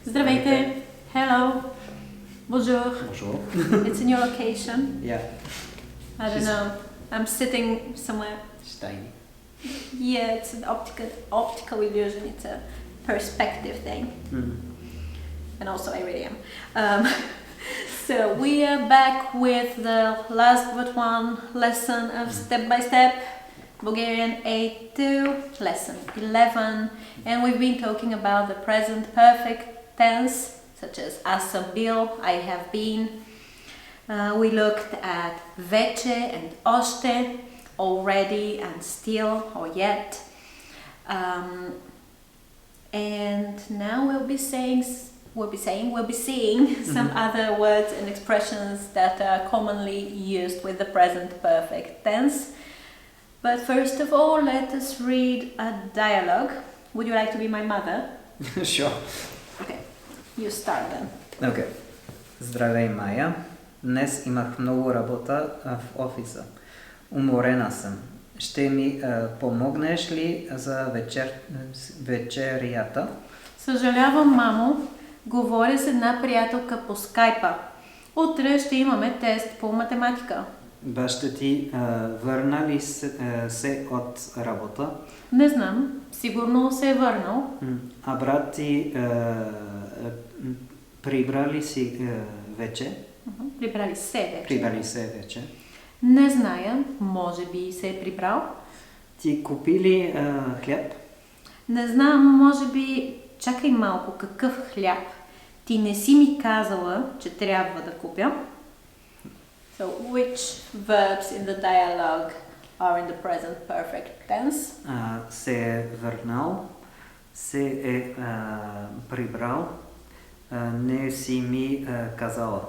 Здравейте! Hello! Bonjour! Bonjour. It's a new location. Yeah, I don't know. I'm sitting somewhere. it's tiny. Yeah, it's an optical illusion. It's a perspective thing. And also I really am. So we are back with the last but one lesson of step by step Bulgarian A2, lesson 11, and we've been talking about the present perfect tense, such as sam bil, I have been. We looked at veche and oste, already and still or yet. And now we'll be seeing some other words and expressions that are commonly used with the present perfect tense. But first of all, let us read a dialogue. Would you like to be my mother? Sure. Okay, you start then. Okay. Здравей, Майя. Днес имах много работа в офиса. Уморена съм. Ще ми помогнеш ли за вечерята? Съжалявам, мамо. Говоря с една приятелка по скайпа. Утре ще имаме тест по математика. Баща ти върна ли се от работа? Не знам. Сигурно се е върнал. А брат ти прибрали си вече? Прибрали се вече. Прибрали се вече. Не зная. Може би се е прибрал. Ти купи ли хляб? Не знам. Може би... Чакай малко. Какъв хляб? Ти не си ми казала, че трябва да купя. So, which verbs in the dialogue are in the present perfect tense? Се е върнал, се е прибрал, не си ми казала.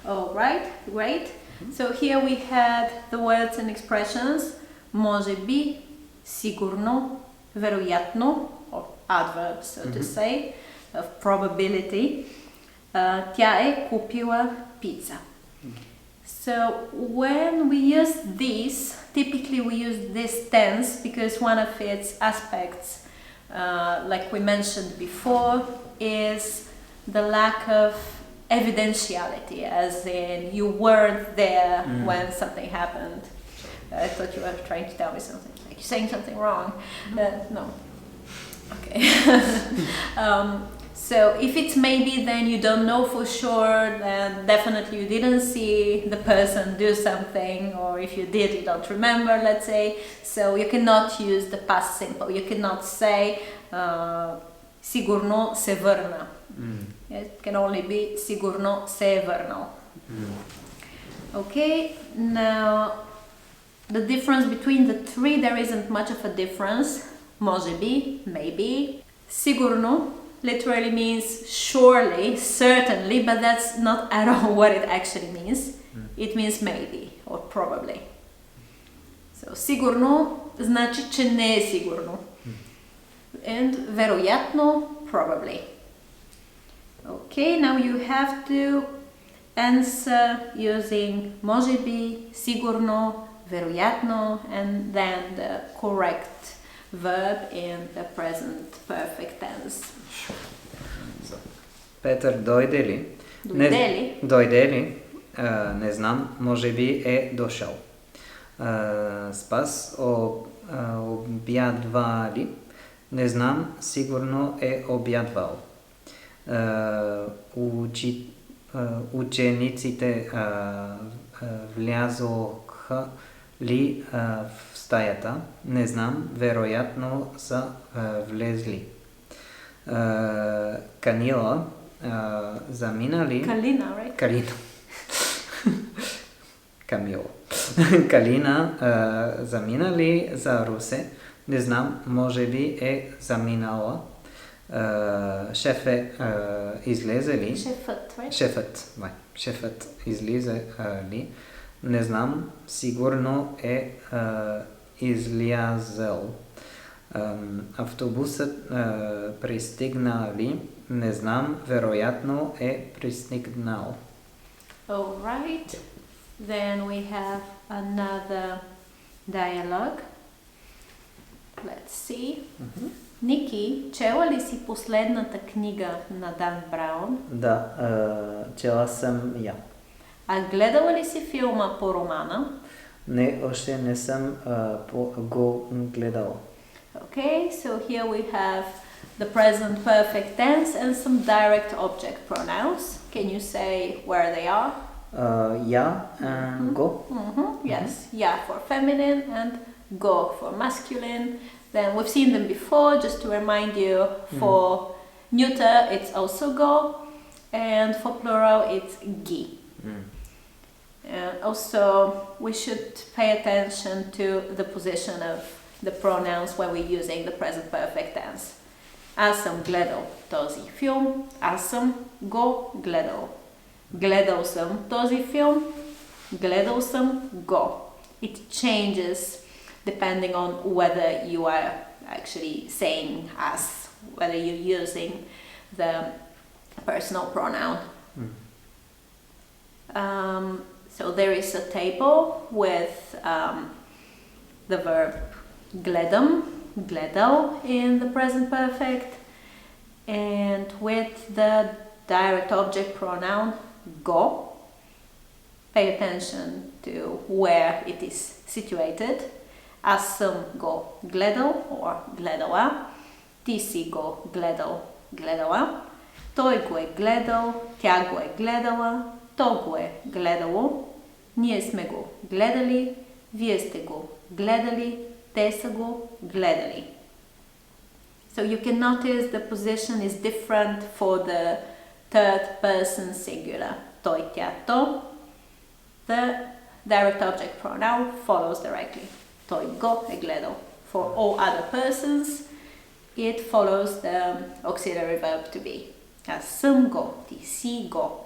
Oh, right, great. So here we had the words and expressions може би, сигурно, вероятно, or adverbs, so to say, of probability. Тя е купила пица. So when we use this, typically we use this tense because one of its aspects, like we mentioned before, is the lack of evidentiality, as in you weren't there when something happened. I thought you were trying to tell me something, like you're saying something wrong. No. Okay. So if it's maybe, then you don't know for sure, then definitely you didn't see the person do something, or if you did, you don't remember, let's say. So you cannot use the past simple. You cannot say сигурно се върна. It can only be сигурно се е върнал. Okay, now the difference between the three, there isn't much of a difference. Може би, maybe. Сигурно literally means surely, certainly, but that's not at all what it actually means. It means maybe or probably. So, сигурно значи, че не е сигурно. And вероятно, probably. Okay, now you have to answer using може би, сигурно, вероятно, and then the correct verb in the present perfect tense. Петър дойде ли? Дойде ли? Не знам, може би е дошъл. Спас обядва ли? Не знам, сигурно е обядвал. Учениците влязоха ли в стаята? Не знам, вероятно са влезли. Канила замина ли? Калина, right? Калина. Камила. Калина замина ли за Русе? Не знам, може би е заминала. Шефът излезе ли? Шефът излезе ли? Не знам, сигурно е излязъл. Автобусът пристигна ли? Не знам, вероятно е пристигнал. Alright, then we have another dialogue. Let's see. Ники, чела ли си последната книга на Дан Браун? Да, чела съм я. А гледала ли си филма по романа? Не, още не съм го гледал. Okay, so here we have the present perfect tense and some direct object pronouns. Can you say where they are? Я and go. Yes, ya for feminine and go for masculine. Then we've seen them before, just to remind you, for neuter it's also go, and for plural it's gi. And also we should pay attention to the position of the pronouns when we're using the present perfect tense. Аз съм гледал този филм, аз съм го гледал. Гледал съм този филм, гледал съм го. It changes depending on whether you are actually saying as, whether you're using the personal pronoun. So there is a table with the verb gledam, gledal in the present perfect, and with the direct object pronoun go. Pay attention to where it is situated. Аз съм го гледал or гледала. Ти си го гледал, гледала. Той го е гледал, тя го е гледала, то го е гледало. Ние сме го гледали, вие сте го гледали, те са го гледали. So you can notice the position is different for the third person singular. Той, тя, то. The direct object pronoun follows directly. Той го е гледал. For all other persons, it follows the auxiliary verb to be. Аз съм го, ти си го.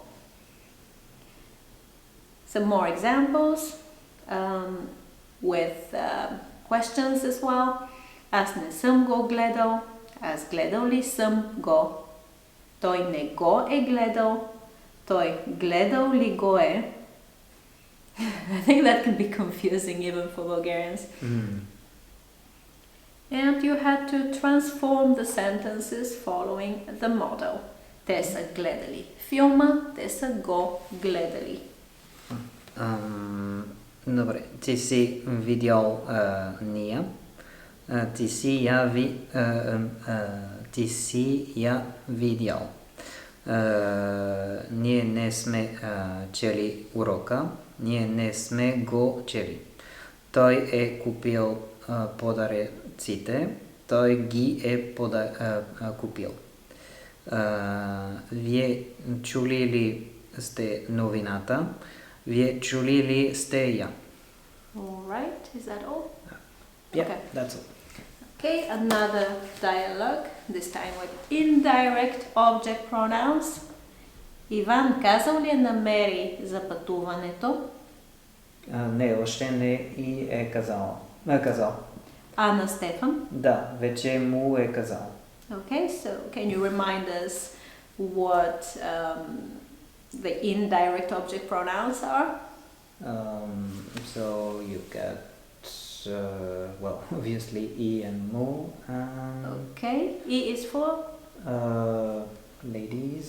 Some more examples with questions as well. Аз не съм го гледал. Аз гледал ли съм го? Той не го е гледал. Той гледал ли го е? I think that can be confusing even for Bulgarians. And you had to transform the sentences following the model. Те са гледали филма, те са го гледали. Добре, ти си видял ния. Ти си я видял. Ние не сме чели урока. Ние не сме го чели. Той е купил подаръците. Той ги е купил. Вие чули ли сте новината? Вие чули ли сте я? Alright, is that all? Yeah, Okay. that's all. Okay, another dialogue, this time with indirect object pronouns. Иван казал ли е на Мери за пътуването? Не, още не и е казал. А на Стефан? Да, вече му е казал. Okay, so can you remind us what the indirect object pronouns are? So you get, well, obviously e and mu. Okay, E is for? Ladies.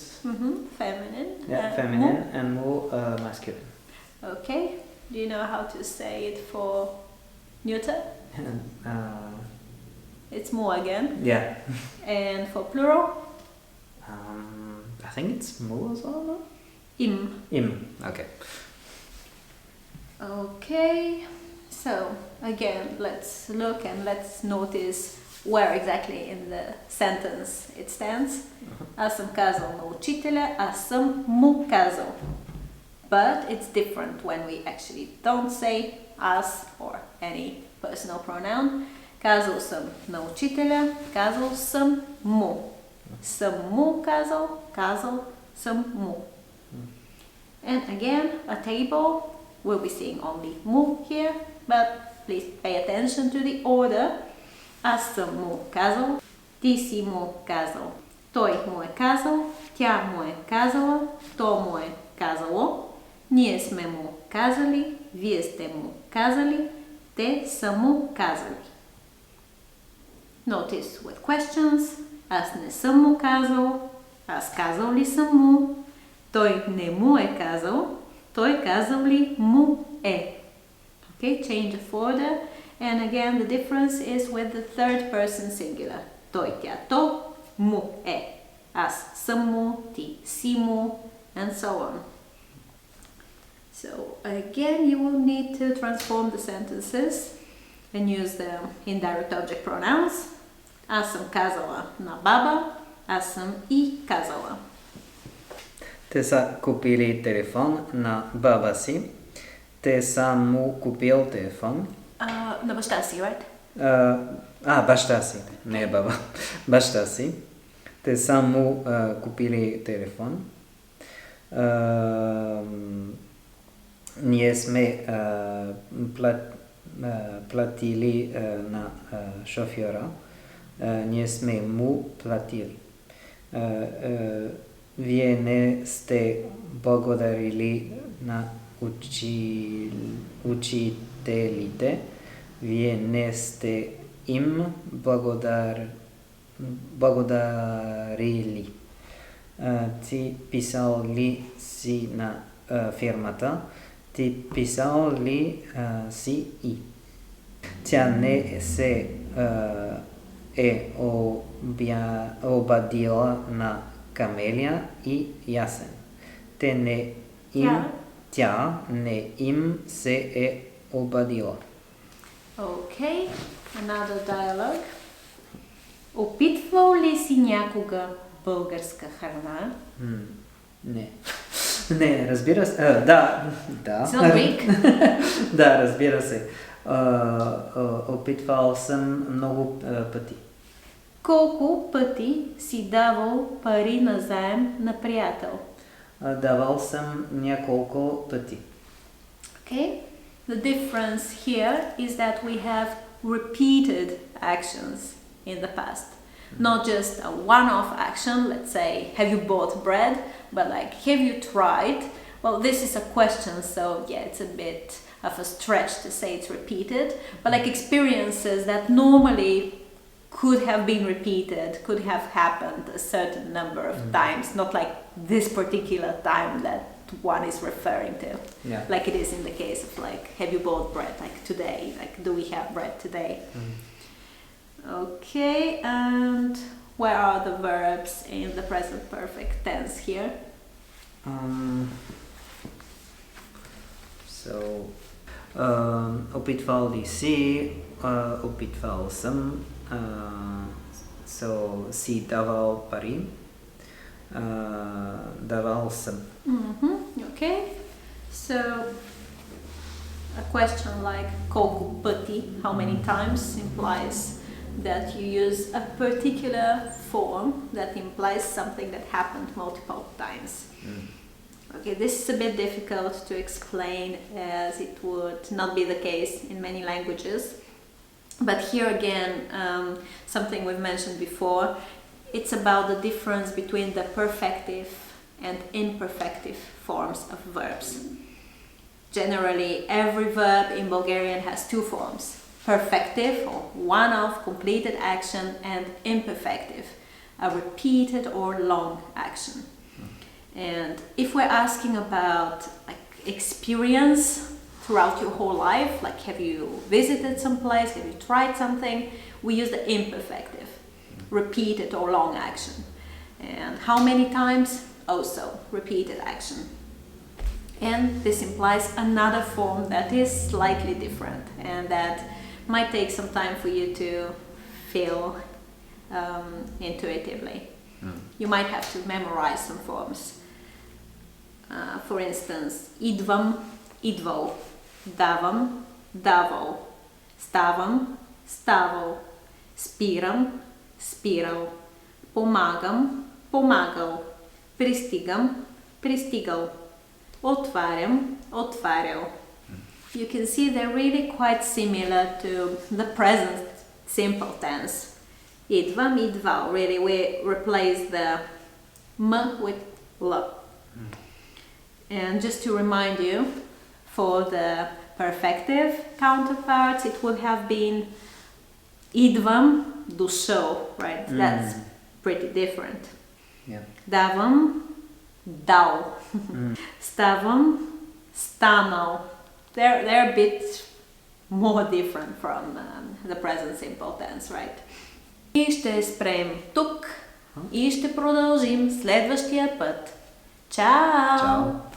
Feminine. Yeah, feminine, and mu masculine. Okay, do you know how to say it for neuter? It's mu again. Yeah. And for plural? I think it's mu as well, no? Im. Okay. Okay, so again, let's look and let's notice where exactly in the sentence it stands. Аз съм казал на учителя, аз съм му казал. But it's different when we actually don't say us or any personal pronoun. Казал съм на учителя, казал съм му. Съм му казал, казал съм му. And again, a table, we'll be seeing only mu here, but please pay attention to the order. Аз съм му казал, ти си му казал, той му е казал, тя му е казала, то му е казало, ние сме му казали, вие сте му казали, те са му казали. Notice with questions. Аз не съм му казал. Аз казал ли съм му? Той не му е казал. Той казал ли му е? Okay, change of order. And again, the difference is with the third person singular. Той, тя, то, му е. Аз съм му, ти си му, and so on. So again, you will need to transform the sentences and use the indirect object pronouns. Аз съм казала на баба, аз съм и казала. Те са купили телефон на баба си. Те са му купил телефон. На баща си, right? Баща си. Не баба. Баща си. Те са му купили телефон. Ние сме платили на шофьора. Ние сме му платили. Вие не сте благодарили на учителите. Вие не сте им благодарили. Ти писал ли си на фирмата? Ти писал ли си и? Тя не се обадила на Камелия и Ясен. Тя не им се обадила. Okay, another dialogue. Опитвал ли си някога българска храна? Не. Не, разбира се. Да. It's not Greek? Да, разбира се. Опитвал съм много пъти. Колко пъти си давал пари назаем на приятел? Давал съм няколко пъти. Okay. The difference here is that we have repeated actions in the past. Not just a one-off action, let's say, have you bought bread? But like, have you tried? Well, this is a question, so yeah, it's a bit of a stretch to say it's repeated. But like experiences that normally could have been repeated, could have happened a certain number of times, not like this particular time that one is referring to. Yeah. Like it is in the case of like, have you bought bread? Like today, like do we have bread today? Okay, and where are the verbs in the present perfect tense here? Опитвал ли си, опитвал съм, си давал пари, давал съм. Okay, so a question like колко пъти, how many times, implies that you use a particular form that implies something that happened multiple times. Okay, this is a bit difficult to explain as it would not be the case in many languages. But here again, something we've mentioned before, it's about the difference between the perfective and imperfective forms of verbs. Generally, every verb in Bulgarian has two forms. Perfective, or one-off completed action, and imperfective, a repeated or long action. And if we're asking about like experience throughout your whole life, like have you visited some place, have you tried something, we use the imperfective, repeated or long action. And how many times? Also repeated action. And this implies another form that is slightly different and that might take some time for you to feel intuitively. You might have to memorize some forms. For instance, idvam, idval, davam, daval, stavam, staval, spiram, spiral, pomagam, pomagal, pristigam, pristigal, otvaram, otvarjal. You can see they're really quite similar to the present simple tense. Idvam, idval, really we replace the m with l. And just to remind you, for the perfective counterparts, it would have been Идвам, дошъл, right? That's pretty different. Yeah. Давам, дал. Ставам, станал. They're a bit more different from the present simple tense, right? И ще спрем тук и ще продължим следващия път. Чао! Чао!